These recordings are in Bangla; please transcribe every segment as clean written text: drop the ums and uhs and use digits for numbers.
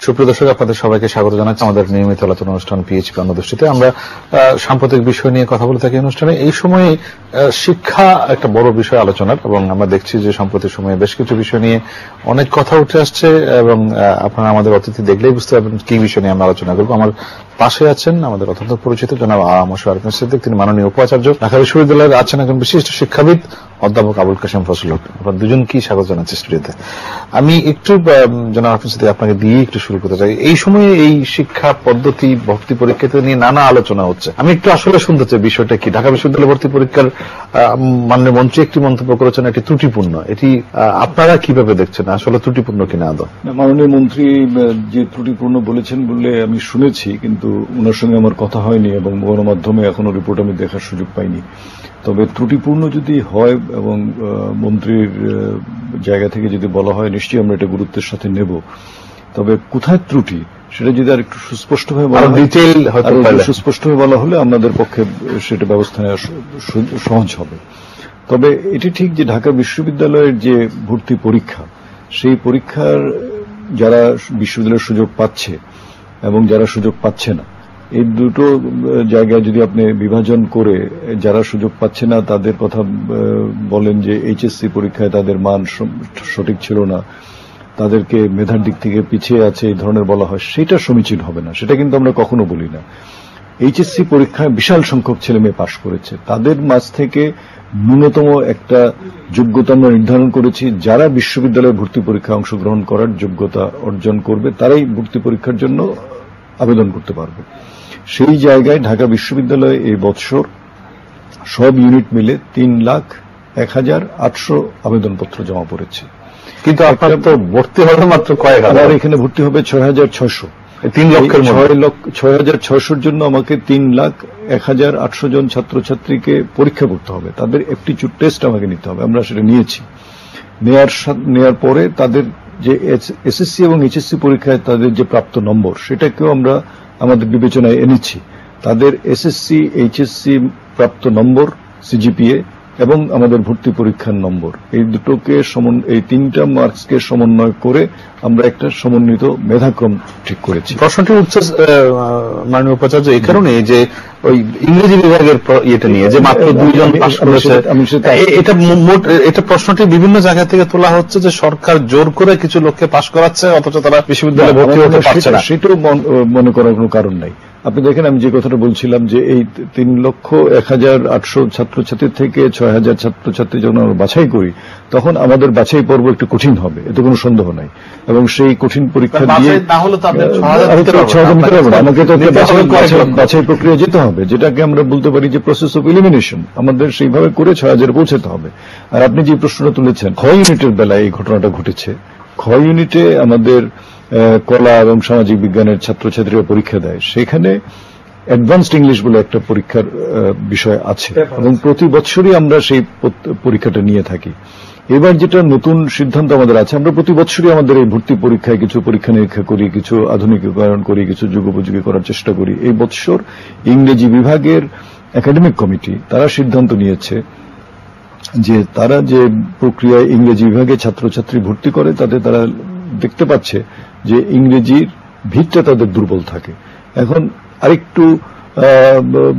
সুপ্রিয় দর্শক, আপনাদের সবাইকে স্বাগত জানাচ্ছি আমাদের নিয়মিত আলোচনা অনুষ্ঠান পিএইচপি অন্যদৃষ্টিতে। আমরা সাম্প্রতিক বিষয় নিয়ে কথা বলে থাকি অনুষ্ঠানে। এই সময়ে শিক্ষা একটা বড় বিষয় আলোচনার, এবং আমরা দেখছি যে সাম্প্রতিক সময়ে বেশ কিছু বিষয় নিয়ে অনেক কথা উঠে আসছে, এবং আপনারা আমাদের অতিথি দেখলেই বুঝতে পারবেন কি বিষয় নিয়ে আমরা আলোচনা করবো। আমার পাশে আছেন আমাদের অত্যন্ত পরিচিত জনাব মোশাররফ হোসেন সিদ্দিক, তিনি মাননীয় উপাচার্য ঢাকা বিশ্ববিদ্যালয়ের, আছেন একজন বিশিষ্ট শিক্ষাবিদ অধ্যাপক আবুল কাশেম ফজল হক। আপনার দুজনকেই স্বাগত জানাচ্ছি স্টুডিওতে। আমি একটু জনাব সিদ্দিক আপনাকে দিয়ে একটু শুরু করতে চাই। এই সময়ে এই শিক্ষা পদ্ধতি, ভর্তি পরীক্ষা নিয়ে নানা আলোচনা হচ্ছে। আমি একটু আসলে শুনতে চাই বিষয়টা কি। ঢাকা বিশ্ববিদ্যালয় ভর্তি পরীক্ষার মাননীয় মন্ত্রী একটি মন্তব্য করেছেন এটি ত্রুটিপূর্ণ। এটি আপনারা কিভাবে দেখছেন, আসলে ত্রুটিপূর্ণ কিনা আদৌ? মাননীয় মন্ত্রী যে ত্রুটিপূর্ণ বলেছেন বলে আমি শুনেছি, কিন্তু ওনার সঙ্গে আমার কথা হয়নি এবং গণমাধ্যমে এখনো রিপোর্ট আমি দেখার সুযোগ পাইনি। তবে ত্রুটিপূর্ণ যদি হয় এবং মন্ত্রীর জায়গা থেকে যদি বলা হয়, নিশ্চয়ই আমরা এটা গুরুত্বের সাথে নেব। তবে কোথায় ত্রুটি সেটা যদি আর একটু সুস্পষ্টভাবে বলা হলে আমাদের পক্ষে সেটা ব্যবস্থা নেওয়া সহজ হবে। তবে এটি ঠিক যে ঢাকা বিশ্ববিদ্যালয়ের যে ভর্তি পরীক্ষা, সেই পরীক্ষার যারা বিশ্ববিদ্যালয়ের সুযোগ পাচ্ছে এবং যারা সুযোগ পাচ্ছে না, এই দুটো জায়গায় যদি আপনি বিভাজন করে যারা সুযোগ পাচ্ছে না তাদের কথা বলেন যে এইচএসসি পরীক্ষায় তাদের মান সঠিক ছিল না, তাদেরকে মেধার দিক থেকে পিছিয়ে আছে, এই ধরনের বলা হয়, সেটা সমীচীন হবে না। সেটা কিন্তু আমরা কখনো বলি না। এইচএসসি পরীক্ষায় বিশাল সংখ্যক ছেলে মেয়ে পাশ করেছে, তাদের মাঝ থেকে ন্যূনতম একটা যোগ্যতা আমরা নির্ধারণ করেছি। যারা বিশ্ববিদ্যালয়ের ভর্তি পরীক্ষায় অংশগ্রহণ করার যোগ্যতা অর্জন করবে তারাই ভর্তি পরীক্ষার জন্য আবেদন করতে পারবে। সেই জায়গায় ঢাকা বিশ্ববিদ্যালয়ে এই বৎসর সব ইউনিট মিলে 3,01,800 আবেদনপত্র জমা পড়েছে। কিন্তু আপনার তো ভর্তি হবে মাত্র কয়েক হাজার, এখানে ভর্তি হবে 6,600। 3 লক্ষের 6,600 জন্য আমাকে 3,01,800 জন ছাত্রছাত্রীকে পরীক্ষা করতে হবে, তাদের অ্যাপটিটিউড টেস্ট আমাকে নিতে হবে। আমরা সেটা নিয়েছি। নেয়ার পরে তাদের যে এসএসসি এবং এইচএসসি পরীক্ষায় তাদের যে প্রাপ্ত নম্বর, সেটাকেও আমরা আমাদের বিবেচনায় এনেছি। তাদের এসএসসি এইচএসসি প্রাপ্ত নম্বর, সিজিপিএ এবং আমাদের ভর্তি পরীক্ষার নম্বর, এই দুটোকে এই 3টা মার্কসকে সমন্বয় করে আমরা একটা সমন্বিত মেধাক্রম ঠিক করেছি। প্রশ্নটি উঠছে মাননীয় উপাচার্য এই কারণে যে ওই ইংরেজি বিভাগের ইয়েটা নিয়ে যে মাত্র 2 জন পাস করেছে, এটা প্রশ্নটি বিভিন্ন জায়গা থেকে তোলা হচ্ছে যে সরকার জোর করে কিছু লোককে পাস করাচ্ছে, অথচ তারা বিশ্ববিদ্যালয়ে ভর্তি হতে পারছে না। সেটাও মনে করার কোনো কারণ নাই। আপনি দেখেন, আমি যে কথাটা বলছিলাম যে এই 3,01,800 ছাত্রছাত্রীর থেকে 6,000 ছাত্রছাত্রী যখন আমরা বাছাই করি, তখন আমাদের বাছাই পর্ব একটু কঠিন হবে, এতে কোনো সন্দেহ নাই। এবং সেই কঠিন পরীক্ষা দিয়ে আমাকে তো বাছাই প্রক্রিয়া যেতে হবে, যেটাকে আমরা বলতে পারি যে প্রসেস অফ এলিমিনেশন। আমাদের সেইভাবে করে 6,000 পৌঁছাতে হবে। আর আপনি যে প্রশ্নটা তুলেছেন, খ ইউনিটের বেলায় এই ঘটনাটা ঘটেছে। খ ইউনিটে আমাদের কলা এবং সামাজিক বিজ্ঞানের ছাত্রছাত্রীরা পরীক্ষা দেয়, সেখানে অ্যাডভান্সড ইংলিশ বলে একটা পরীক্ষার বিষয় আছে, এবং প্রতি বছরই আমরা সেই পরীক্ষাটা নিয়ে থাকি। এবার যেটা নতুন সিদ্ধান্ত আমাদের আছে, আমরা প্রতি বছরই আমাদের এই ভর্তি পরীক্ষায় কিছু পরীক্ষা নিরীক্ষা করি, কিছু আধুনিকীকরণ করি, কিছু যুগোপযোগী করার চেষ্টা করি। এই বছর ইংরেজি বিভাগের একাডেমিক কমিটি তারা সিদ্ধান্ত নিয়েছে যে তারা যে প্রক্রিয়ায় ইংরেজি বিভাগে ছাত্রছাত্রী ভর্তি করে, তাতে তারা দেখতে পাচ্ছে যে ইংরেজির ভিতটা তাদের দুর্বল থাকে। এখন আরেকটু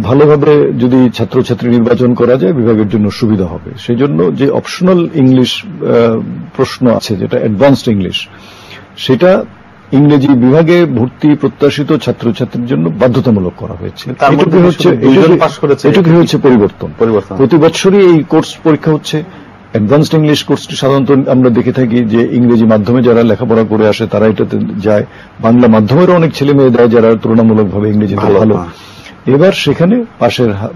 ভালোভাবে যদি ছাত্রছাত্রী নির্বাচন করা যায়, বিভাগের জন্য সুবিধা হবে। সেই জন্য যে অপশনাল ইংলিশ প্রশ্ন আছে, যেটা অ্যাডভান্সড ইংলিশ, সেটা ইংরেজি বিভাগে ভর্তি প্রত্যাশিত ছাত্রছাত্রীর জন্য বাধ্যতামূলক করা হয়েছে। এটুকুই হচ্ছে পরিবর্তন। প্রতি বছরই এই কোর্স পরীক্ষা হচ্ছে। অ্যাডভান্সড ইংলিশ কোর্সটি সাধারণত আমরা দেখে থাকি যে ইংরেজি মাধ্যমে যারা লেখাপড়া করে আসে তারা এটাতে যায়, বাংলা মাধ্যমেরও অনেক ছেলে মেয়ে দেয় যারা তুলনামূলকভাবে ইংরেজিতে ভালো। এবার সেখানে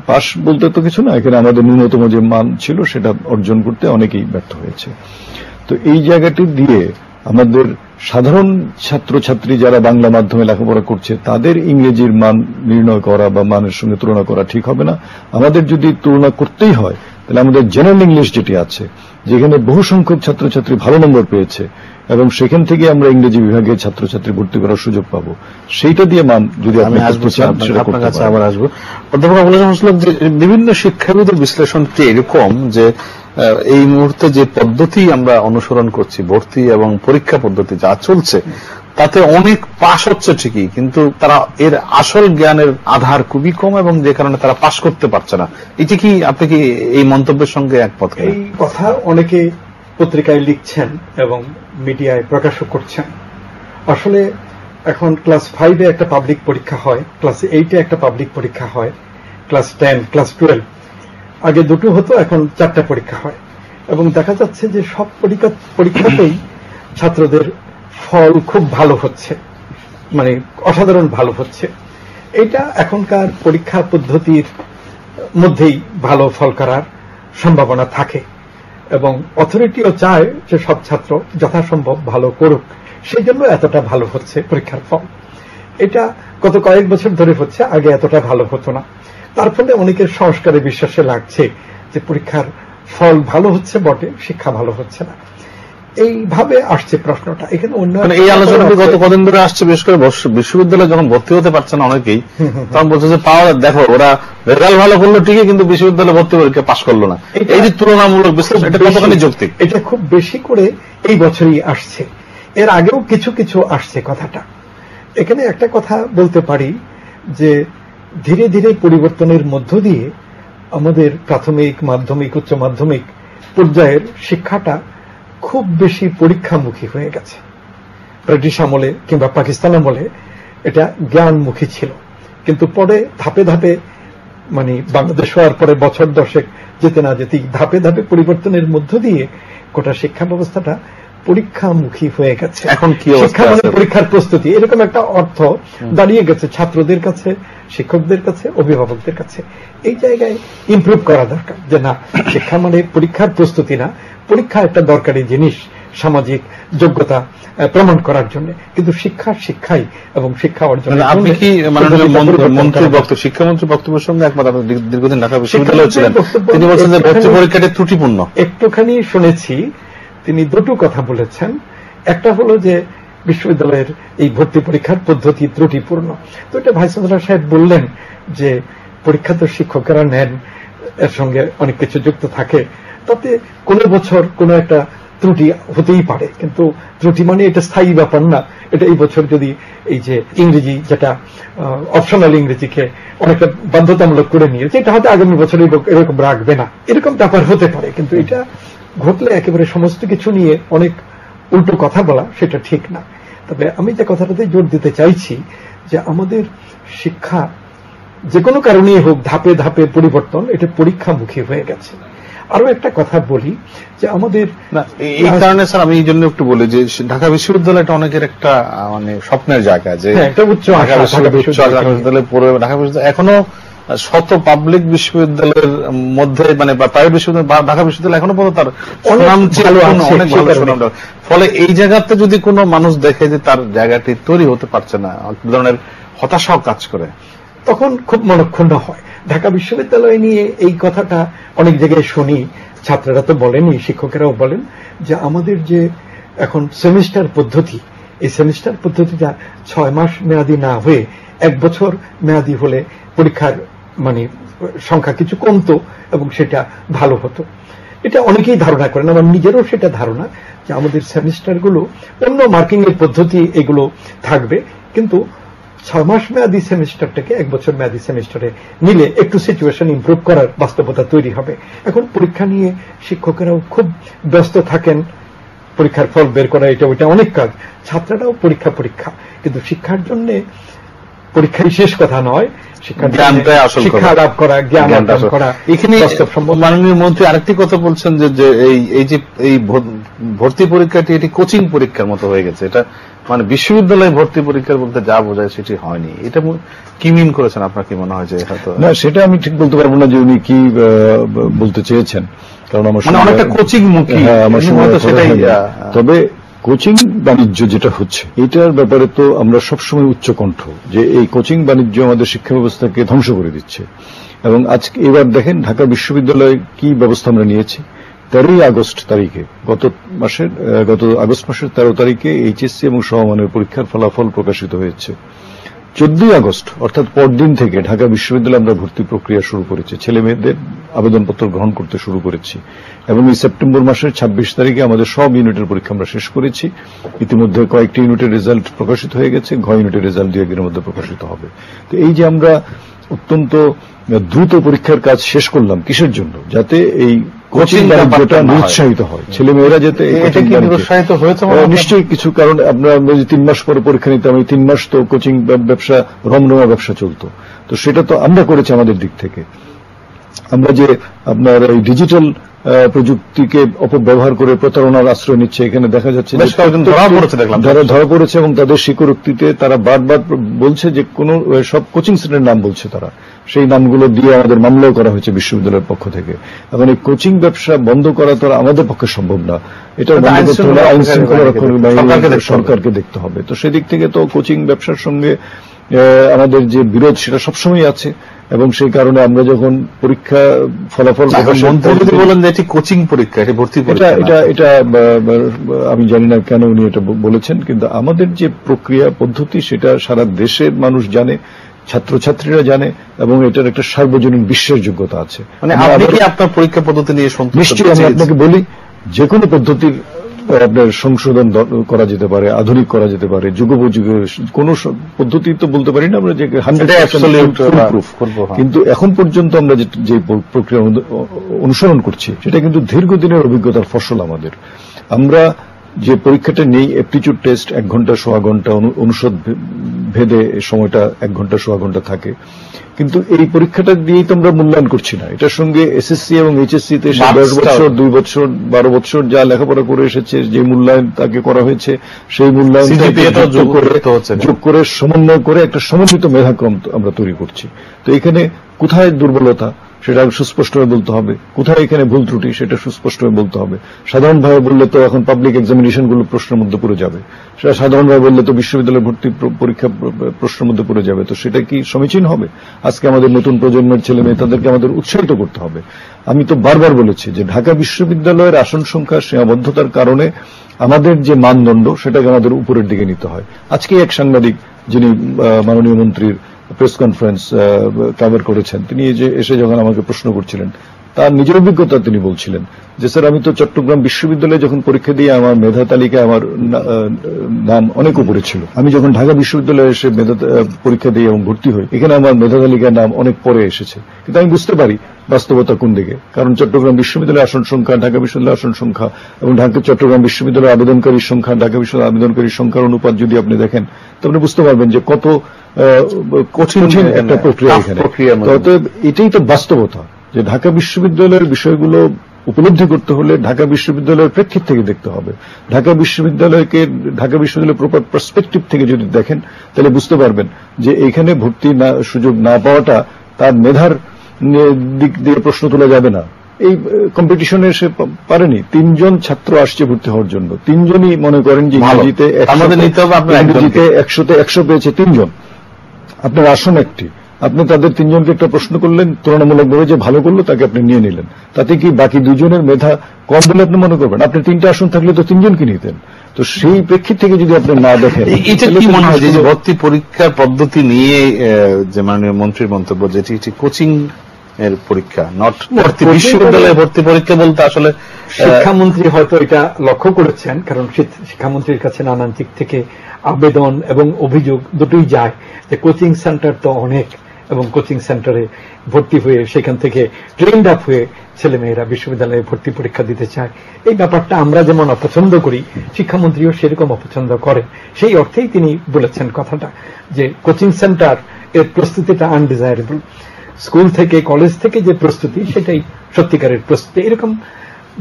পাশ বলতে তো কিছু না, এখানে আমাদের ন্যূনতম যে মান ছিল সেটা অর্জন করতে অনেকেই ব্যর্থ হয়েছে। তো এই জায়গাটি দিয়ে আমাদের সাধারণ ছাত্রছাত্রী যারা বাংলা মাধ্যমে লেখাপড়া করছে তাদের ইংরেজির মান নির্ণয় করা বা মানের সঙ্গে তুলনা করা ঠিক হবে না। আমাদের যদি তুলনা করতেই হয়, তাহলে আমাদের জেনারেল ইংলিশ যেটি আছে, যেখানে বহু সংখ্যক ছাত্রছাত্রী ভালো নম্বর পেয়েছে এবং সেখান থেকে আমরা ইংরেজি বিভাগে ছাত্রছাত্রী ভর্তি করার সুযোগ পাবো, সেইটা দিয়ে মান যদি আপনি আসবো আপনার কাছে আবার আসবো। অধ্যাপক আবুল কাশেম ফজল, বিভিন্ন শিক্ষাবিদের বিশ্লেষণটি এরকম যে এই মুহূর্তে যে পদ্ধতি আমরা অনুসরণ করছি, ভর্তি এবং পরীক্ষা পদ্ধতি যা চলছে, তাতে অনেক পাস হচ্ছে ঠিকই, কিন্তু তারা এর আসল জ্ঞানের আধার খুবই কম এবং যে কারণে তারা পাস করতে পারছে না। এটি কি আপনি কি এই মন্তব্যের সঙ্গে একমত? এই কথা অনেকে পত্রিকায় লিখছেন এবং মিডিয়ায় প্রকাশও করছেন। আসলে এখন ক্লাস 5-এ একটা পাবলিক পরীক্ষা হয়, ক্লাস 8-এ একটা পাবলিক পরীক্ষা হয়, ক্লাস 10, ক্লাস 12 আগে দুটো হতো, এখন 4টা পরীক্ষা হয়। এবং দেখা যাচ্ছে যে সব পরীক্ষাতেই ছাত্রদের ফল খুব ভালো হচ্ছে, মানে অসাধারণ ভালো হচ্ছে। এটা এখনকার পরীক্ষা পদ্ধতির মধ্যেই ভালো ফল করার সম্ভাবনা থাকে এবং অথরিটিও চায় যে সব ছাত্র যথাসম্ভব ভালো করুক, সেই জন্য এতটা ভালো হচ্ছে পরীক্ষার ফল। এটা গত কয়েক বছর ধরে হচ্ছে, আগে এতটা ভালো হতো না। তার ফলে অনেকের সংস্কারে বিশ্বাসে লাগছে যে পরীক্ষার ফল ভালো হচ্ছে বটে, শিক্ষা ভালো হচ্ছে না। এইভাবে আসছে প্রশ্নটা। এখানে অন্য এই আলোচনাটি গত কদিন ধরে আসছে, বিশেষ করে বিশ্ববিদ্যালয়ে যখন ভর্তি হতে পারছে না অনেকেই, তখন বলছে যে পাওয়া দেখো ওরা রেজাল্ট ভালো করলো ঠিকই, কিন্তু বিশ্ববিদ্যালয়ে ভর্তি পরীক্ষা পাশ করলো না। এই যে তুলনামূলক বিশ্লেষণ, এটা কতখানি যৌক্তিক? এটা খুব বেশি করে এই বছরই আসছে, এর আগেও কিছু কিছু আসছে কথাটা। এখানে একটা কথা বলতে পারি যে ধীরে ধীরে পরিবর্তনের মধ্য দিয়ে আমাদের প্রাথমিক, মাধ্যমিক, উচ্চ মাধ্যমিক পর্যায়ের শিক্ষাটা খুব বেশি পরীক্ষামুখী হয়ে গেছে। ব্রিটিশ আমলে কিংবা পাকিস্তান আমলে এটা জ্ঞানমুখী ছিল, কিন্তু পরে ধাপে ধাপে, মানে বাংলাদেশ হওয়ার পরে বছর দশেক যেতে না যেতেই ধাপে ধাপে পরিবর্তনের মধ্য দিয়ে গোটা শিক্ষা ব্যবস্থাটা পরীক্ষামুখী হয়ে গেছে। এখন কি শিক্ষা মানে পরীক্ষার প্রস্তুতি, এরকম একটা অর্থ দাঁড়িয়ে গেছে ছাত্রদের কাছে, শিক্ষকদের কাছে, অভিভাবকদের কাছে। এই জায়গায় ইমপ্রুভ করা দরকার যে না, শিক্ষা মানে পরীক্ষার প্রস্তুতি না, পরীক্ষা একটা দরকারি জিনিস সামাজিক যোগ্যতা প্রমাণ করার জন্য, কিন্তু শিক্ষাই এবং শিক্ষা অর্জন। আপনি কি মন্ত্রীর বক্তব্য, শিক্ষামন্ত্রীর বক্তব্যের সঙ্গে একমত? আপনি দীর্ঘদিন ঢাকা বিশ্ববিদ্যালয়ে ছিলেন, তিনি বলছেন যে ভর্তি পরীক্ষাটি ত্রুটিপূর্ণ। একটুখানি শুনেছি, তিনি দুটো কথা বলেছেন। একটা হলো যে বিশ্ববিদ্যালয়ের এই ভর্তি পরীক্ষার পদ্ধতি ত্রুটিপূর্ণ। তো এটা ভাইস চ্যান্সেলর সাহেব বললেন যে পরীক্ষা তো শিক্ষকেরা নেন, এর সঙ্গে অনেক কিছু যুক্ত থাকে, তাতে কোনো বছর কোনো একটা ত্রুটি হতেই পারে, কিন্তু ত্রুটি মানে এটা স্থায়ী ব্যাপার না। এটা এই বছর যদি এই যে ইংরেজি, যেটা অপশনাল ইংরেজিকে অনেকটা বাধ্যতামূলক করে নিয়েছে, এটা হয়তো আগামী বছর এরকম রাখবে না, এরকম ব্যাপার হতে পারে। কিন্তু এটা ঘটলে একেবারে সমস্ত কিছু নিয়ে অনেক উল্টো কথা বলা, সেটা ঠিক না। তবে আমি যে কথাটাতে জোর দিতে চাইছি যে আমাদের শিক্ষা যে কোনো কারণেই হোক ধাপে ধাপে পরিবর্তন, এটা পরীক্ষামুখী হয়ে গেছে। আরো একটা কথা বলি যে আমাদের এই কারণে স্যার আমি এই জন্য একটু বলি যে ঢাকা বিশ্ববিদ্যালয়টা অনেকের একটা মানে স্বপ্নের জায়গা, যে ঢাকা বিশ্ববিদ্যালয় এখনো শত পাবলিক বিশ্ববিদ্যালয়ের মধ্যে, মানে প্রাইভেট বিশ্ববিদ্যালয়, ঢাকা বিশ্ববিদ্যালয় এখনো পর্যন্ত তার অনেক ভালো সুনাম। ফলে এই জায়গাতে যদি কোনো মানুষ দেখে যে তার জায়গাটি তৈরি হতে পারছে না, এক ধরনের হতাশাও কাজ করে, তখন খুব মনক্ষুণ্ণ হয়। ঢাকা বিশ্ববিদ্যালয় নিয়ে এই কথাটা অনেক জায়গায় শুনি, ছাত্ররা তো বলেনি, শিক্ষকেরাও বলেন যে আমাদের যে এখন সেমিস্টার পদ্ধতি, এই সেমিস্টার পদ্ধতিটা 6 মাস মেয়াদী না হয়ে 1 বছর মেয়াদী হলে পরীক্ষার মানে সংখ্যা কিছু কমতো এবং সেটা ভালো হতো। এটা অনেকেই ধারণা করেন, আমার নিজেরও সেটা ধারণা যে আমাদের সেমিস্টারগুলো অন্য মার্কিং এর পদ্ধতি এগুলো থাকবে, কিন্তু 6 মাস মেয়াদী সেমিস্টারটাকে 1 বছর মেয়াদী সেমিস্টারে নিলে একটু সিচুয়েশন ইমপ্রুভ করার বাস্তবতা তৈরি হবে। এখন পরীক্ষা নিয়ে শিক্ষকেরাও খুব ব্যস্ত থাকেন, পরীক্ষার ফল বের করা, এটা ওইটা অনেক কাজ, ছাত্ররাও পরীক্ষা, কিন্তু শিক্ষার জন্য পরীক্ষাই শেষ কথা নয়, শিক্ষা লাভ করা, জ্ঞান অর্জন করা। এখানে মাননীয় মন্ত্রী আরেকটি কথা বলছেন যে এই ভর্তি পরীক্ষাটি এটি কোচিং পরীক্ষার মতো হয়ে গেছে। এটা মানে বিশ্ববিদ্যালয়ে ভর্তি পরীক্ষার বলতে যা বোঝায় সেটি হয়নি। এটা কি মিন করেছেন? আপনার কি মনে হয় যে হয়তো না, সেটা আমি ঠিক বলতে পারবো না যে উনি কি বলতে চেয়েছেন, কারণ আমার অনেকটা কোচিং মুখী। তবে কোচিং বাণিজ্য যেটা হচ্ছে, এটার ব্যাপারে তো আমরা সবসময় উচ্চকণ্ঠ যে এই কোচিং বাণিজ্য আমাদের শিক্ষা ব্যবস্থাকে ধ্বংস করে দিচ্ছে। এবং আজকে এবার দেখেন ঢাকা বিশ্ববিদ্যালয়ে কি ব্যবস্থা আমরা নিয়েছি। 13 আগস্ট তারিখে, গত আগস্ট মাসের 13 তারিখে এইচএসসি এবং সমমানের পরীক্ষার ফলাফল প্রকাশিত হয়েছে। 14ই আগস্ট অর্থাৎ পরদিন থেকে ঢাকা বিশ্ববিদ্যালয়ে আমরা ভর্তি প্রক্রিয়া শুরু করেছি, ছেলে মেয়েদের আবেদনপত্র গ্রহণ করতে শুরু করেছি এবং এই সেপ্টেম্বর মাসের 26 তারিখে আমাদের সব ইউনিটের পরীক্ষা আমরা শেষ করেছি। ইতিমধ্যে কয়েকটি ইউনিটের রেজাল্ট প্রকাশিত হয়ে গেছে, ঘ ইউনিটের রেজাল্ট 2 একদিনের মধ্যে প্রকাশিত হবে। তো এই যে আমরা অত্যন্ত দ্রুত পরীক্ষার কাজ শেষ করলাম, কিসের জন্য? যাতে এই কোচিং বাণিজ্যটা নিরুৎসাহিত হয়, ছেলে মেয়েরা যাতে উৎসাহিত হয়েছে। নিশ্চয়ই কিছু কারণ, আমরা 3 মাস পরে পরীক্ষা নিতাম, এই 3 মাস তো কোচিং ব্যবসা, রমরমা ব্যবসা চলতো। তো সেটা তো আমরা করেছি আমাদের দিক থেকে। আমরা যে আপনার এই ডিজিটাল প্রযুক্তিকে অপব্যবহার করে প্রতারণার আশ্রয় নিচ্ছে, এখানে দেখা যাচ্ছে যারা ধরা পড়েছে এবং তাদের স্বীকারোক্তিতে তারা বারবার বলছে যে কোন সব কোচিং সেন্টারের নাম বলছে তারা, সেই নামগুলো দিয়ে আমাদের মামলাও করা হয়েছে বিশ্ববিদ্যালয়ের পক্ষ থেকে। এবং এই কোচিং ব্যবসা বন্ধ করা তো আমাদের পক্ষে সম্ভব না, এটা বন্ধ করতে হলে আইন শৃঙ্খলা রক্ষণকারী বাহিনী, সরকারকে দেখতে হবে। তো সেদিক থেকে তো কোচিং ব্যবসার সঙ্গে আমাদের যে বিরোধ সেটা সবসময় আছে এবং সেই কারণে আমরা যখন পরীক্ষা ফলাফল বলেন যে এটি কোচিং পরীক্ষা, এটি ভর্তি পরীক্ষা, এটা আমি জানি না কেন উনি এটা বলেছেন, কিন্তু আমাদের যে প্রক্রিয়া পদ্ধতি সেটা সারা দেশের মানুষ জানে, ছাত্রছাত্রীরা জানে এবং এটার একটা সার্বজনীন বিশ্বাসযোগ্যতা আছে। মানে আপনি কি আপনার পরীক্ষা পদ্ধতি নিয়ে সন্তুষ্ট? নিশ্চয়ই আমি আপনাকে বলি, যে কোনো পদ্ধতির আপনার সংশোধন করা যেতে পারে, আধুনিক করা যেতে পারে, যুগোপযোগী কোন পদ্ধতি তো বলতে পারি না আমরা যে 100% কিন্তু এখন পর্যন্ত আমরা যে প্রক্রিয়া অনুসরণ করছি সেটা কিন্তু দীর্ঘদিনের অভিজ্ঞতার ফসল আমাদের। আমরা যে পরীক্ষাটা নেই, অ্যাপটিটিউড টেস্ট 1 ঘন্টা সোয়া ঘন্টা, অনুষদ ভেদে সময়টা 1 ঘন্টা সোয়া ঘন্টা থাকে, কিন্তু এই পরীক্ষাটা দিয়েই তো আমরা মূল্যায়ন করছি না। এটার সঙ্গে এসএসসি এবং এইচএসসি-তে 10 বছর 2 বছর 12 বছর যা লেখাপড়া করে এসেছে, যে মূল্যায়ন তাকে করা হয়েছে, সেই মূল্যায়ন যোগ করে সমন্বয় করে একটা সমন্বিত মেধাক্রম আমরা তৈরি করছি। তো এখানে কোথায় দুর্বলতা সেটা সুস্পষ্টভাবে বলতে হবে, কোথায় এখানে ভুল ত্রুটি সেটা সুস্পষ্টভাবে বলতে হবে। সাধারণভাবে বললে তো এখন পাবলিক এক্সামিনেশনগুলো প্রশ্নের মধ্যে পড়ে যাবে, সেটা সাধারণভাবে বললে তো বিশ্ববিদ্যালয় ভর্তি পরীক্ষা প্রশ্নের মধ্যে পড়ে যাবে। তো সেটা কি সমীচীন হবে? আজকে আমাদের নতুন প্রজন্মের ছেলে মেয়ে, তাদেরকে আমাদের উৎসাহিত করতে হবে। আমি তো বারবার বলেছি যে ঢাকা বিশ্ববিদ্যালয়ের আসন সংখ্যা সীমাবদ্ধতার কারণে আমাদের যে মানদণ্ড সেটাকে আমাদের উপরের দিকে নিতে হয়। আজকে এক সাংবাদিক যিনি মাননীয় মন্ত্রীর প্রেস কনফারেন্স কভার করেছেন, তিনি এসে যখন আমাকে প্রশ্ন করছিলেন, তার নিজের অভিজ্ঞতা তিনি বলছিলেন যে স্যার, আমি তো চট্টগ্রাম বিশ্ববিদ্যালয়ে যখন পরীক্ষা দিয়ে আমার মেধা তালিকায় আমার নাম অনেক উপরে ছিল, আমি যখন ঢাকা বিশ্ববিদ্যালয়ে এসে পরীক্ষা দিয়ে এবং ভর্তি হই, এখানে আমার মেধা তালিকায় নাম অনেক পরে এসেছে। কিন্তু আমি বুঝতে পারি বাস্তবতা কোন দিকে, কারণ চট্টগ্রাম বিশ্ববিদ্যালয়ের আসন সংখ্যা, ঢাকা বিশ্ববিদ্যালয়ের আসন সংখ্যা এবং চট্টগ্রাম বিশ্ববিদ্যালয়ের আবেদনকারীর সংখ্যা, ঢাকা বিশ্ববিদ্যালয়ের আবেদনকারীর সংখ্যার অনুপাত যদি আপনি দেখেন, তাহলে বুঝতে পারবেন যে কত কঠিন একটা প্রক্রিয়া এখানে। অতএব এটাই তো বাস্তবতা, যে ঢাকা বিশ্ববিদ্যালয়ের বিষয়গুলো উপলব্ধি করতে হলে ঢাকা বিশ্ববিদ্যালয়ের প্রেক্ষিত থেকে দেখতে হবে। ঢাকা বিশ্ববিদ্যালয়ের প্রপার পার্সপেক্টিভ থেকে যদি দেখেন, তাহলে বুঝতে পারবেন যে এখানে ভর্তি সুযোগ না পাওয়াটা তার মেধার দিক দিয়ে প্রশ্ন তোলা যাবে না। এই কম্পিটিশনে সে পারেনি, 3 জন ছাত্র আসছে ভর্তি হওয়ার জন্য, 3 জনই মনে করেন যে ইংরেজিতে 100তে 100 পেয়েছে 3 জন, আপনার আসন একটি, আপনি তাদের 3 জনকে একটা প্রশ্ন করলেন, তুলনামূলকভাবে যে ভালো করলো তাকে আপনি নিয়ে নিলেন, তাতে কি বাকি 2 জনের মেধা কম বলে আপনি মনে করবেন? আপনি 3টা আসন থাকলে তো 3 জনকে নিতেন। তো সেই প্রেক্ষিত থেকে যদি আপনি না দেখেন, এটা কি মনে হয় যে ভর্তি পরীক্ষার পদ্ধতি নিয়ে যে মাননীয় মন্ত্রীর মন্তব্য, যেটি কোচিং এর পরীক্ষা, নট বিশ্ববিদ্যালয়ে ভর্তি পরীক্ষা বলতে আসলে শিক্ষামন্ত্রী হয়তো এটা লক্ষ্য করেছেন, কারণ শিক্ষামন্ত্রীর কাছে নানান দিক থেকে আবেদন এবং অভিযোগ দুটোই যায় যে কোচিং সেন্টার তো অনেক, এবং কোচিং সেন্টারে ভর্তি হয়ে সেখান থেকে ট্রেন্ড আপ হয়ে ছেলেমেয়েরা বিশ্ববিদ্যালয়ে ভর্তি পরীক্ষা দিতে চায়। এই ব্যাপারটা আমরা যেমন অপছন্দ করি, শিক্ষামন্ত্রীও সেরকম অপছন্দ করেন। সেই অর্থেই তিনি বলেছেন কথাটা যে কোচিং সেন্টার এর প্রস্তুতিটা আনডিজায়ারেবল, স্কুল থেকে কলেজ থেকে যে প্রস্তুতি সেটাই সত্যিকারের প্রস্তুতি, এরকম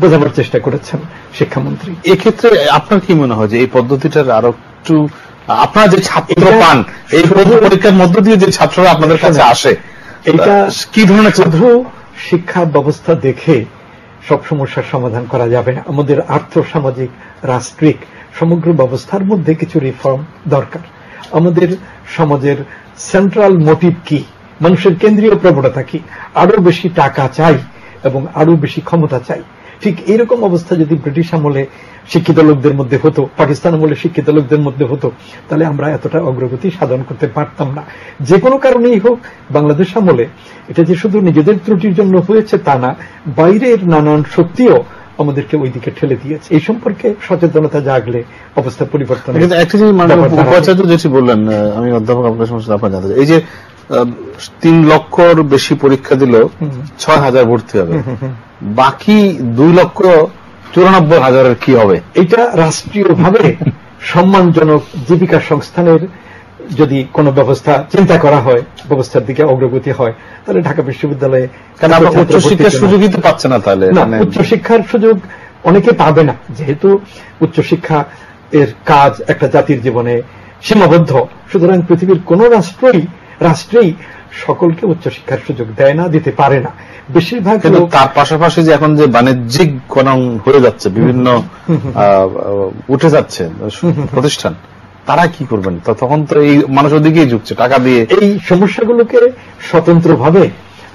বোঝাবার চেষ্টা করেছেন শিক্ষামন্ত্রী। এক্ষেত্রে আপনার কি মনে হয় যে এই পদ্ধতিটার আরো একটু, আপনারা যে ছাত্র পান এই পরীক্ষার মধ্য দিয়ে যে ছাত্ররা আপনাদের কাছে আসে, এটা কি ধরনের শুধু শিক্ষা ব্যবস্থা দেখে সব সমস্যার সমাধান করা যাবে না। আমাদের আর্থ সামাজিক রাষ্ট্রিক সমগ্র ব্যবস্থার মধ্যে কিছু রিফর্ম দরকার। আমাদের সমাজের সেন্ট্রাল মোটিভ কি, মানুষের কেন্দ্রীয় প্রবণতা কি? আরো বেশি টাকা চাই এবং আরো বেশি ক্ষমতা চাই। ঠিক এইরকম অবস্থা যদি ব্রিটিশ আমলে শিক্ষিত লোকদের মধ্যে হতো, পাকিস্তান আমলে শিক্ষিত লোকদের মধ্যে হতো, তাহলে আমরা এতটা অগ্রগতি সাধন করতে পারতাম না। যে কোনো কারণেই হোক, বাংলাদেশ আমলে এটা যে শুধু নিজেদের ত্রুটির জন্য হয়েছে তা না, বাইরের নানান শক্তিও আমাদেরকে ওই দিকে ঠেলে দিয়েছে। এই সম্পর্কে সচেতনতা জাগলে অবস্থা পরিবর্তন। একটা জিনিস উপাচার্য যেটি বললেন, আমি অধ্যাপক আপনার সমস্যা আপনার জানতে চাই, এই যে 3 লক্ষর বেশি পরীক্ষা দিল 6,000 ভর্তি হবে, বাকি 2,94,000 কি হবে? এটা রাষ্ট্রীয়ভাবে সম্মানজনক জীবিকা সংস্থানের যদি কোনো ব্যবস্থা চিন্তা করা হয়, ব্যবস্থার দিকে অগ্রগতি হয়, তাহলে ঢাকা বিশ্ববিদ্যালয়ে উচ্চশিক্ষার সুযোগই তো পাচ্ছে না। তাহলে উচ্চশিক্ষার সুযোগ অনেকে পাবে না, যেহেতু উচ্চশিক্ষা এর কাজ একটা জাতির জীবনে সীমাবদ্ধ। সুতরাং পৃথিবীর কোন রাষ্ট্রেই সকলকে উচ্চশিক্ষার সুযোগ দেয় না, দিতে পারে না। বেশিরভাগ তার পাশাপাশি যে এখন যে বাণিজ্যিক হয়ে যাচ্ছে, বিভিন্ন উঠে যাচ্ছে প্রতিষ্ঠান, তারা কি করবেন? তখন তো এই মানুষ ওদিকেই ঝুঁকছে টাকা দিয়ে। এই সমস্যাগুলোকে স্বতন্ত্রভাবে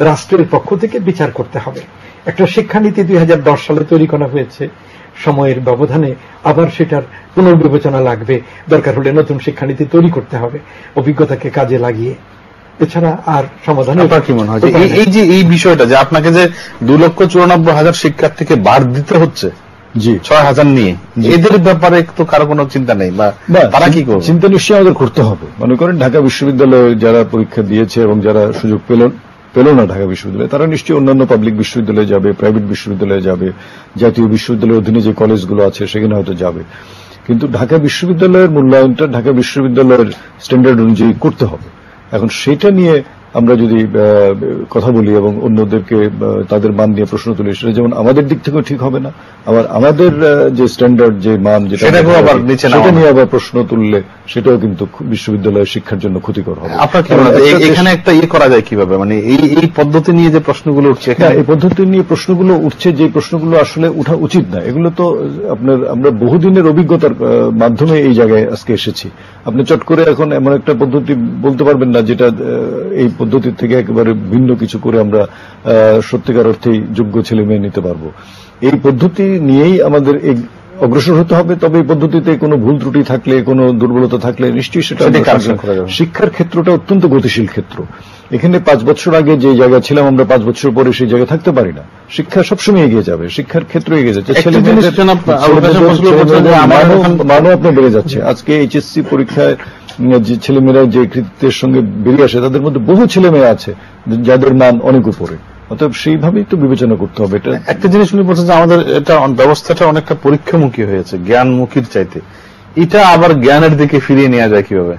রাষ্ট্রের পক্ষ থেকে বিচার করতে হবে। একটা শিক্ষানীতি 2010 সালে তৈরি করা হয়েছে, সময়ের ব্যবধানে আবার সেটার পুনর্বিবেচনা লাগবে, দরকার হলে নতুন শিক্ষানীতি তৈরি করতে হবে অভিজ্ঞতাকে কাজে লাগিয়ে। এছাড়া আর সমাধান। আপনার কি মনে হয় এই যে এই বিষয়টা যে আপনাকে যে 2,94,000 শিক্ষার্থীকে বাদ দিতে হচ্ছে 6,000 নিয়ে, এদের ব্যাপারে তো কারো কোনো চিন্তা নেই, বা তারা কি করবে? চিন্তা নিশ্চয়ই আমাদের করতে হবে। মনে করেন ঢাকা বিশ্ববিদ্যালয়ে যারা পরীক্ষা দিয়েছে এবং যারা সুযোগ পেল না ঢাকা বিশ্ববিদ্যালয়ে, তারা নিশ্চয়ই অন্যান্য পাবলিক বিশ্ববিদ্যালয়ে যাবে, প্রাইভেট বিশ্ববিদ্যালয়ে যাবে, জাতীয় বিশ্ববিদ্যালয়ের অধীনে যে কলেজগুলো আছে সেখানে হয়তো যাবে। কিন্তু ঢাকা বিশ্ববিদ্যালয়ের মূল্যায়নটা ঢাকা বিশ্ববিদ্যালয়ের স্ট্যান্ডার্ড অনুযায়ী করতে হবে। এখন সেটা নিয়ে আমরা যদি কথা বলি এবং অন্যদেরকে তাদের মান নিয়ে প্রশ্ন তুলি, সেটা যেমন আমাদের দিক থেকেও ঠিক হবে না, আবার আমাদের যে স্ট্যান্ডার্ড যে মান যেটা সেটা নিয়ে আবার প্রশ্ন তুললে সেটাও কিন্তু বিশ্ববিদ্যালয়ের শিক্ষার জন্য ক্ষতিকর হবে। আপনার কি মনে হয় এখানে একটা করা যায় কিভাবে? মানে এই পদ্ধতি নিয়ে যে প্রশ্নগুলো উঠছে, এই পদ্ধতি নিয়ে প্রশ্নগুলো উঠছে, যে প্রশ্নগুলো আসলে উঠা উচিত না, এগুলো তো আমরা বহুদিনের অভিজ্ঞতার মাধ্যমে এই জায়গায় আজকে এসেছি। আপনি চট করে এখন এমন একটা পদ্ধতি বলতে পারবেন না যেটা এই পদ্ধতির থেকে একেবারে ভিন্ন কিছু করে আমরা সত্যিকার অর্থেই যোগ্য ছেলে মেয়ে নিতে পারবো। এই পদ্ধতি নিয়েই আমাদের অগ্রসর হতে হবে। তবে এই পদ্ধতিতে কোনো ভুল ত্রুটি থাকলে, কোনো দুর্বলতা থাকলে নিশ্চয়ই সেটা শিক্ষার ক্ষেত্রটা অত্যন্ত গতিশীল ক্ষেত্র। এখানে 5 বছর আগে যে জায়গায় ছিলাম আমরা 5 বছর পরে সেই জায়গায় থাকতে পারি না। শিক্ষা সবসময় এগিয়ে যাবে, শিক্ষার ক্ষেত্র এগিয়ে যাচ্ছে, মানও আপনার বেড়ে যাচ্ছে। আজকে এইচএসসি পরীক্ষায় যে ছেলেমেয়েরা যে কৃতিত্বের সঙ্গে বেরিয়ে আসে, তাদের মধ্যে বহু ছেলেমেয়ে আছে যাদের মান অনেক উপরে। অতএব সেইভাবেই তো বিবেচনা করতে হবে। এটা একটা জিনিস উনি বলছেন যে আমাদের এটা ব্যবস্থাটা অনেকটা পরীক্ষামুখী হয়েছে, জ্ঞানমুখীর চাইতে। এটা আবার জ্ঞানের দিকে ফিরিয়ে নেওয়া যায় কিভাবে?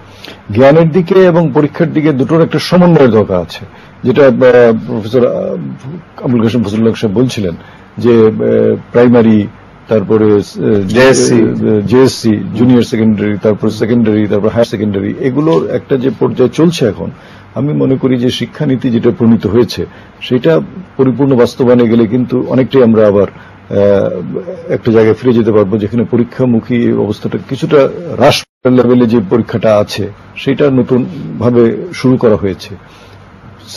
জ্ঞানের দিকে এবং পরীক্ষার দিকে দুটোর একটা সমন্বয়ের দরকার আছে, যেটা প্রফেসর আবুল কাসেম ফজলুল্লাহ সাহেব বলছিলেন যে প্রাইমারি, তারপরে জেএসসি, জুনিয়র সেকেন্ডারি, তারপর সেকেন্ডারি, তারপর হায়ার সেকেন্ডারি, এগুলোর একটা যে পর্যায়ে চলছে এখন, আমি মনে করি যে শিক্ষানীতি যেটা প্রণীত হয়েছে সেটা পরিপূর্ণ বাস্তবায়নে গেলে কিন্তু অনেকটাই আমরা আবার একটা জায়গায় ফিরে যেতে পারবো, যেখানে পরীক্ষামুখী অবস্থাটা কিছুটা হ্রাস লেভেলে যে পরীক্ষাটা আছে সেটা নতুন ভাবে শুরু করা হয়েছে।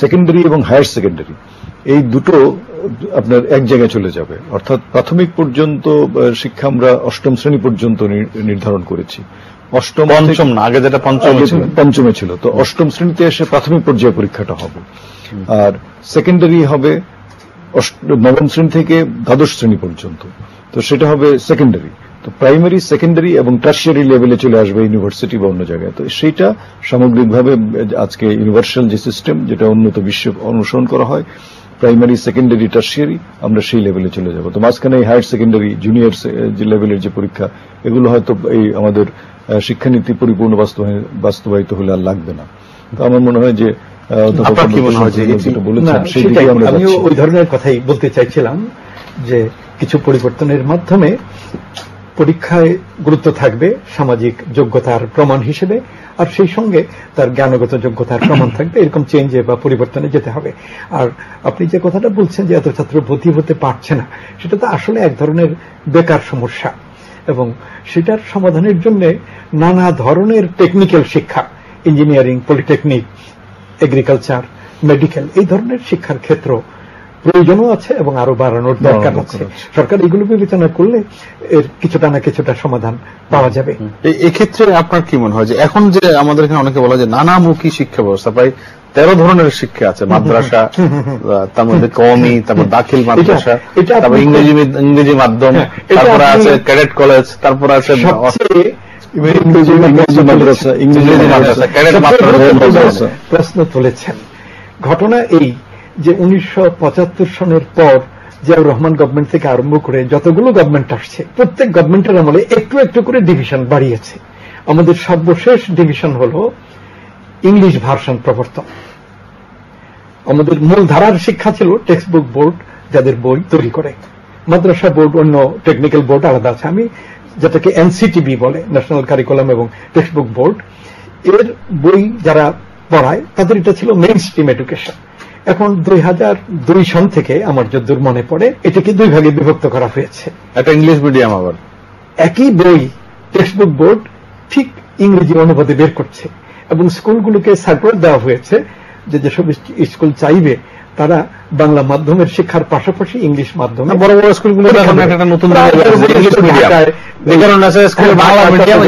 সেকেন্ডারি এবং হায়ার সেকেন্ডারি এই দুটো আপনার এক জায়গায় চলে যাবে, অর্থাৎ প্রাথমিক পর্যন্ত শিক্ষা আমরা 8ম শ্রেণী পর্যন্ত নির্ধারণ করেছি। পঞ্চম না, আগে যেটা পঞ্চমে ছিল, তো 8ম শ্রেণীতে এসে প্রাথমিক পর্যায়ে পরীক্ষাটা হবে। আর সেকেন্ডারি হবে 9ম শ্রেণী থেকে 12শ শ্রেণী পর্যন্ত, তো সেটা হবে সেকেন্ডারি। তো প্রাইমারি, সেকেন্ডারি এবং টার্সিয়ারি লেভেলে চলে আসবে ইউনিভার্সিটি বা অন্য জায়গায়। তো সেইটা সামগ্রিকভাবে আজকে ইউনিভার্সাল যে সিস্টেম, যেটা উন্নত বিশ্বে অনুসরণ করা হয়, প্রাইমারি, সেকেন্ডারি, টার্সিয়ারি, আমরা সেই লেভেলে চলে যাব। তো মাঝখানে এই হায়ার সেকেন্ডারি, জুনিয়র যে লেভেলের যে পরীক্ষা, এগুলো হয়তো এই আমাদের শিক্ষানীতি পরিপূর্ণ বাস্তবায়িত হলে আর লাগবে না। তো আমার মনে হয় যে আমিও ওই ধরনের কথাই বলতে চাইছিলাম যে কিছু পরিবর্তনের মাধ্যমে পরীক্ষায় গুরুত্ব থাকবে সামাজিক যোগ্যতার প্রমাণ হিসেবে, আর সেই সঙ্গে তার জ্ঞানগত যোগ্যতার প্রমাণ থাকবে। এরকম চেঞ্জে বা পরিবর্তনে যেতে হবে। আর আপনি যে কথাটা বলছেন যে এত ছাত্র ভর্তি হতে পারছে না, সেটা তো আসলে এক ধরনের বেকার সমস্যা, এবং সেটার সমাধানের জন্য নানা ধরনের টেকনিক্যাল শিক্ষা, ইঞ্জিনিয়ারিং, পলিটেকনিক, এগ্রিকালচার, মেডিকেল, এই ধরনের শিক্ষার ক্ষেত্র প্রয়োজনও আছে এবং আরো বাড়ানোর দরকার আছে। সরকার এগুলো বিবেচনা করলে এর কিছুটা না কিছুটা সমাধান পাওয়া যাবে। এক্ষেত্রে আপনার কি মনে হয় যে এখন যে আমাদের এখানে অনেকে বলা যে নানামুখী শিক্ষা ব্যবস্থা, প্রায় 13 ধরনের শিক্ষা আছে, মাদ্রাসা, তার মধ্যে কওমি, তারপর দাখিল মাদ্রাসা, তারপর ইংরেজি মাধ্যম, তারপরে আছে ক্যাডেট কলেজ, তারপরে আছে প্রশ্ন তুলেছেন। ঘটনা এই যে 1975 সনের পর জিয়াউর রহমান গভর্নমেন্ট থেকে আরম্ভ করে যতগুলো গভর্নমেন্ট আসছে, প্রত্যেক গভর্নমেন্টের আমলে একটু একটু করে ডিভিশন বাড়িয়েছে। আমাদের সর্বশেষ ডিভিশন হল ইংলিশ ভার্সন প্রবর্তন। আমাদের মূল ধারার শিক্ষা ছিল টেক্সট বুক বোর্ড, যাদের বই তৈরি করে, মাদ্রাসা বোর্ড, অন্য টেকনিক্যাল বোর্ড আলাদা আছে। আমি যেটাকে এনসিটিবি বলে, ন্যাশনাল কারিকুলাম এবং টেক্সট বুক বোর্ড, এর বই যারা পড়ায় তাদের এটা ছিল মেইন স্ট্রিম এডুকেশন। এখন 2002 সন থেকে আমার যতদূর মনে পড়ে এটাকে 2 ভাগে বিভক্ত করা হয়েছে। একটা ইংলিশ মিডিয়াম, আবার একই বই টেক্সট বুক বোর্ড ঠিক ইংরেজি অনুবাদে বের করছে এবং স্কুলগুলোকে সার্কুলার দেওয়া হয়েছে যে যেসব স্কুল চাইবে তারা বাংলা মাধ্যমের শিক্ষার পাশাপাশি ইংলিশ মাধ্যমে, বড় বড় স্কুলগুলো একটা নতুন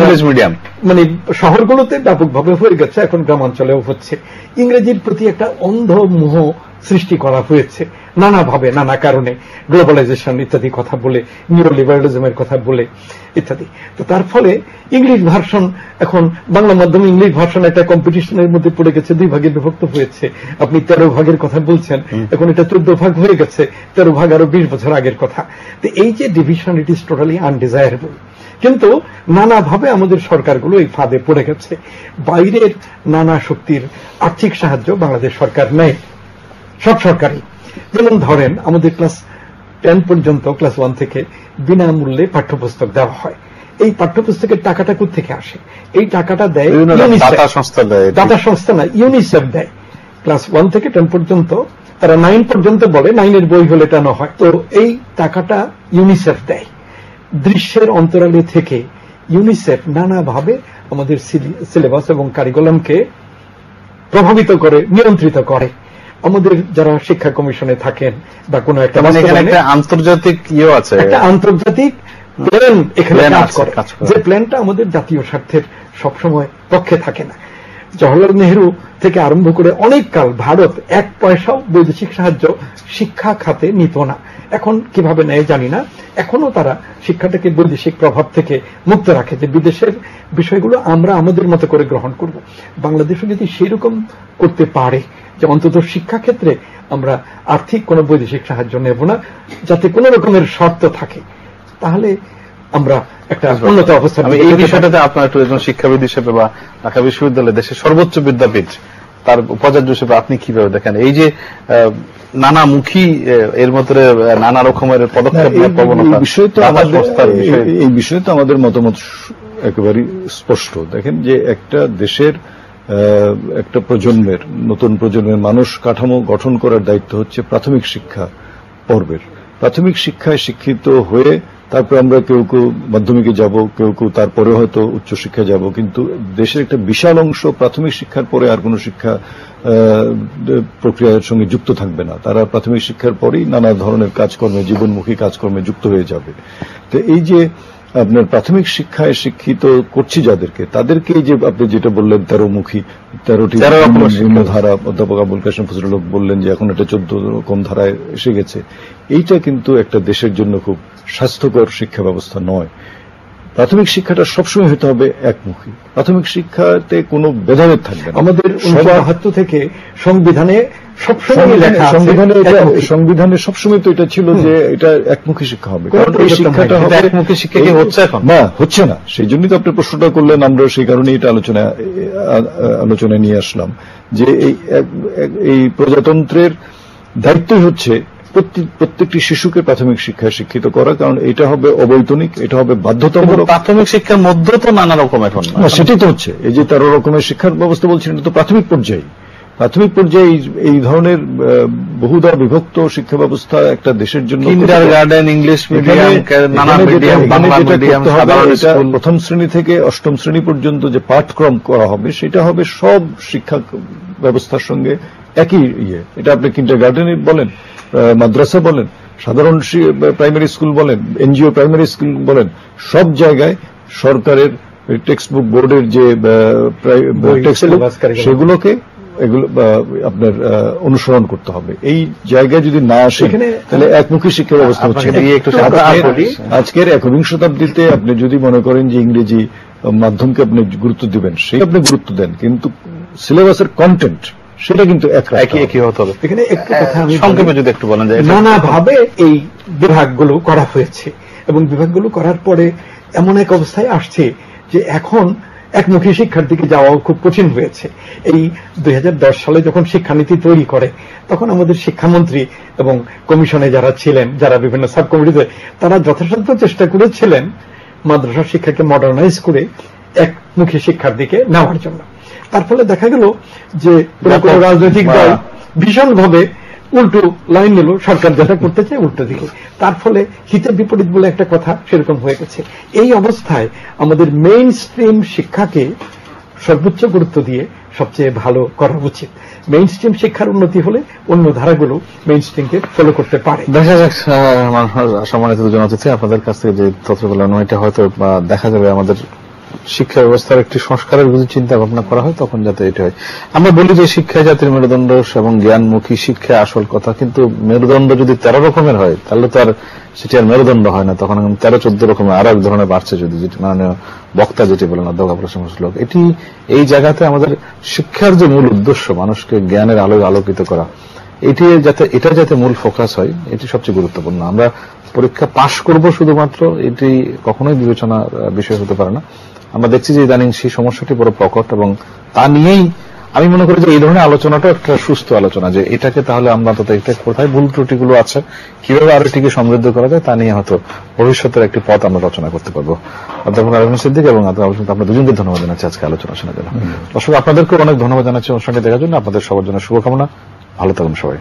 ইংলিশ মিডিয়াম মানে শহরগুলোতে ব্যাপকভাবে হয়ে গেছে, এখন গ্রামাঞ্চলেও হচ্ছে। ইংরেজির প্রতি একটা অন্ধ মোহ সৃষ্টি করা হয়েছে নানাভাবে, নানা কারণে, গ্লোবালাইজেশন ইত্যাদি কথা বলে, নিউ লিবারালিজমের কথা বলে ইত্যাদি। তো তার ফলে ইংলিশ ভার্সন, এখন বাংলা মাধ্যমে ইংলিশ ভার্সন একটা কম্পিটিশনের মধ্যে পড়ে গেছে, 2 ভাগে বিভক্ত হয়েছে। আপনি 13 ভাগের কথা বলছেন, এখন এটা 14 ভাগ হয়ে গেছে, 13 ভাগ আরো 20 বছর আগের কথা। তো এই যে division, it is totally undesirable. কিন্তু নানাভাবে আমাদের সরকারগুলো এই ফাঁদে পড়ে গেছে। বাইরের নানা শক্তির আর্থিক সাহায্য বাংলাদেশ সরকার নেয়, সব সরকারই। যেমন ধরেন আমাদের ক্লাস 10 পর্যন্ত, ক্লাস 1 থেকে বিনামূল্যে পাঠ্যপুস্তক দেওয়া হয়। এই পাঠ্যপুস্তকের টাকাটা কোথেকে আসে? এই টাকাটা দেয় দাতা সংস্থা না, ইউনিসেফ দেয়। ক্লাস 1 থেকে 10 পর্যন্ত, তারা 9 পর্যন্ত বলে, 9-এর বই হলে টানো হয়। তো এই টাকাটা ইউনিসেফ দেয়। দৃশ্যের অন্তরালে থেকে ইউনিসেফ নানাভাবে আমাদের সিলেবাস এবং কারিকুলামকে প্রভাবিত করে, নিয়ন্ত্রিত করে। আমাদের যারা শিক্ষা কমিশনে থাকেন বা কোনো একটা আন্তর্জাতিক ইয়ে আছে, একটা আন্তর্জাতিক প্ল্যান এখানে কাজ করে, যে প্ল্যানটা আমাদের জাতীয় স্বার্থের সবসময় পক্ষে থাকে না। জওহরলাল নেহরু থেকে আরম্ভ করে অনেক কাল ভারত 1 পয়সাও বৈদেশিক সাহায্য শিক্ষা খাতে নিত না। এখন কিভাবে নেয় জানি না। এখনো তারা শিক্ষাটাকে বৈদেশিক প্রভাব থেকে মুক্ত রাখে, যে বিদেশের বিষয়গুলো আমরা আমাদের মতো করে গ্রহণ করব। বাংলাদেশও যদি সেই রকম করতে পারে যে অন্তত শিক্ষা ক্ষেত্রে আমরা আর্থিক কোনো বৈদেশিক সাহায্য নেব না, যাতে কোনো রকমের শর্ত থাকে, তাহলে আমরা একটা উন্নত অবস্থা। এই বিষয়টাতে আপনার একটু একজন শিক্ষাবিদ হিসেবে বা ঢাকা বিশ্ববিদ্যালয় দেশের সর্বোচ্চ বিদ্যাপীঠ, তার উপাচার্য হিসেবে আপনি কিভাবে দেখেন এই যে নানামুখী, এর মধ্যে নানা রকমের পদক্ষেপ প্রবণতা? এই বিষয়ে তো আমাদের মতামত একেবারে স্পষ্ট। দেখেন যে একটা দেশের একটা প্রজন্মের, নতুন প্রজন্মের মানুষ কাঠামো গঠন করার দায়িত্ব হচ্ছে প্রাথমিক শিক্ষা পর্বের। প্রাথমিক শিক্ষায় শিক্ষিত হয়ে তারপর আমরা কেউ কেউ মাধ্যমিকে যাব, কেউ কেউ তারপরে হয়তো উচ্চশিক্ষা যাব, কিন্তু দেশের একটা বিশাল অংশ প্রাথমিক শিক্ষার পরে আর কোনো শিক্ষা প্রক্রিয়ার সঙ্গে যুক্ত থাকবে না। তারা প্রাথমিক শিক্ষার পরেই নানা ধরনের কাজকর্মে, জীবনমুখী কাজকর্মে যুক্ত হয়ে যাবে। তো এই যে আপনার প্রাথমিক শিক্ষায় শিক্ষিত করছি যাদেরকে, তাদেরকে যে আপনি যেটা বললেন 13টি ধারা, অধ্যাপক আবুল কাশেম ফজলুল হক বললেন যে এখন এটা 14 রকম ধারায় এসে গেছে। এইটা কিন্তু একটা দেশের জন্য খুব স্বাস্থ্যকর শিক্ষা ব্যবস্থা নয়। প্রাথমিক শিক্ষাটা সবসময় হতে হবে একমুখী। প্রাথমিক শিক্ষাতে কোনো ভেদাভেদ থাকবে না। আমাদের 1972 থেকে সংবিধানে সবসময় লেখা, সংবিধানে সবসময় তো এটা ছিল যে এটা একমুখী শিক্ষা হবে। কারণ এই শিক্ষাটা হবে একমুখী শিক্ষা কি হচ্ছে এখন? না, হচ্ছে না। সেই জন্যই তো আপনি প্রশ্নটা করলেন, আমরা সেই কারণেই এটা আলোচনায় নিয়ে আসলাম যে এই প্রজাতন্ত্রের দায়িত্বই হচ্ছে প্রত্যেকটি শিশুকে প্রাথমিক শিক্ষায় শিক্ষিত করা। কারণ এটা হবে অবৈতনিক, এটা হবে বাধ্যতামূলক। প্রাথমিক শিক্ষার মধ্যে তো নানা রকম এখন সেটাই তো হচ্ছে। এই যে 13 রকমের শিক্ষার ব্যবস্থা বলছেন, এটা তো প্রাথমিক পর্যায়ে। প্রাথমিক পর্যায়ে এই ধরনের বহুদা বিভক্ত শিক্ষা ব্যবস্থা একটা দেশের জন্য, কিন্ডারগার্টেন, ইংলিশ মিডিয়াম, নানা মিডিয়াম, বাংলা মিডিয়াম, সাধারণ স্কুল, প্রথম শ্রেণী থেকে অষ্টম শ্রেণী পর্যন্ত যে পাঠক্রম করা হবে সেটা হবে সব শিক্ষা ব্যবস্থার সঙ্গে একই ইয়ে। এটা আপনি কিন্ডারগার্টেন বলেন, মাদ্রাসা বলেন, সাধারণ প্রাইমারি স্কুল বলেন, এনজিও প্রাইমারি স্কুল বলেন, সব জায়গায় সরকারের টেক্সট বুক বোর্ডের যে টেক্সট বুক সেগুলোকে আপনার অনুসরণ করতে হবে। এই জায়গায় যদি না আসে তাহলে একমুখী শিক্ষা ব্যবস্থা হচ্ছে। আজকের 21 শতাব্দীতে আপনি যদি মনে করেন যে ইংরেজি মাধ্যমকে আপনি গুরুত্ব দিবেন, সেই আপনি গুরুত্ব দেন, কিন্তু সিলেবাসের কন্টেন্ট সেটা কিন্তু একই হতে হবে। এখানে একটু কথা আমি সংক্ষেপে যদি একটু বলেন, নানাভাবে এই বিভাগগুলো করা হয়েছে এবং বিভাগগুলো করার পরে এমন এক অবস্থায় আসছে যে এখন একমুখী শিক্ষার দিকে যাওয়াও খুব কঠিন হয়েছে। এই 2010 সালে যখন শিক্ষানীতি তৈরি করে তখন আমাদের শিক্ষামন্ত্রী এবং কমিশনে যারা ছিলেন, যারা বিভিন্ন সাব কমিটিতে, তারা যথাসাধ্য চেষ্টা করেছিলেন মাদ্রাসা শিক্ষাকে মডার্নাইজ করে একমুখী শিক্ষার দিকে নেওয়ার জন্য। তার ফলে দেখা গেল যে রাজনৈতিক দল ভীষণভাবে উল্টো লাইন নিল, সরকার যেটা করতে চায় উল্টো দিকে। তার ফলে হিতে বিপরীত বলে একটা কথা সেরকম হয়ে গেছে। এই অবস্থায় আমাদের মেইন স্ট্রিম শিক্ষাকে সর্বোচ্চ গুরুত্ব দিয়ে সবচেয়ে ভালো করা উচিত। মেইন স্ট্রিম শিক্ষার উন্নতি হলে অন্য ধারাগুলো মেইন স্ট্রিমকে ফলো করতে পারে। দেখা যাক সম্মানিত দুজন অতিথি, আপনাদের কাছ থেকে যে তথ্যগুলো এটা হয়তো দেখা যাবে আমাদের শিক্ষা ব্যবস্থার একটি সংস্কারের যদি চিন্তা ভাবনা করা হয় তখন যাতে এটা হয়। আমরা বলি যে শিক্ষা জাতির মেরুদণ্ড এবং জ্ঞানমুখী শিক্ষা আসল কথা, কিন্তু মেরুদণ্ড যদি 13 রকমের হয় তাহলে তো আর সেটি আর মেরুদণ্ড হয় না, তখন 13-14 রকমের আরো এক ধরনের বাড়ছে। যদি মাননীয় বক্তা যেটি বলেন অধ্যাপক প্রশংসা শ্লোক, এটি এই জায়গাতে আমাদের শিক্ষার যে মূল উদ্দেশ্য মানুষকে জ্ঞানের আলোয় আলোকিত করা, এটা যাতে মূল ফোকাস হয়, এটি সবচেয়ে গুরুত্বপূর্ণ। আমরা পরীক্ষা পাশ করব শুধুমাত্র, এটি কখনোই বিবেচনার বিষয় হতে পারে না। আমরা দেখছি যে ইদানিং সেই সমস্যাটি বড় প্রকট, এবং তা নিয়েই আমি মনে করি যে এই ধরনের আলোচনাটা একটা সুস্থ আলোচনা, যে এটাকে তাহলে আমরা তো এটা কোথায় ভুল ত্রুটিগুলো আছে, কিভাবে আরো এটিকে সমৃদ্ধ করা যায়, তা নিয়ে হয়তো ভবিষ্যতের একটি পথ আমরা রচনা করতে পারবো। অধ্যাপক আরফিন সিদ্দিক এবং আপনার দুজনকে ধন্যবাদ জানাচ্ছি আজকে আলোচনা শোনার জন্য। দর্শক আপনাদেরকেও অনেক ধন্যবাদ জানাচ্ছি অনুষ্ঠানটি দেখার জন্য। আপনাদের সবার জন্য শুভকামনা, ভালো থাকুন সবাই।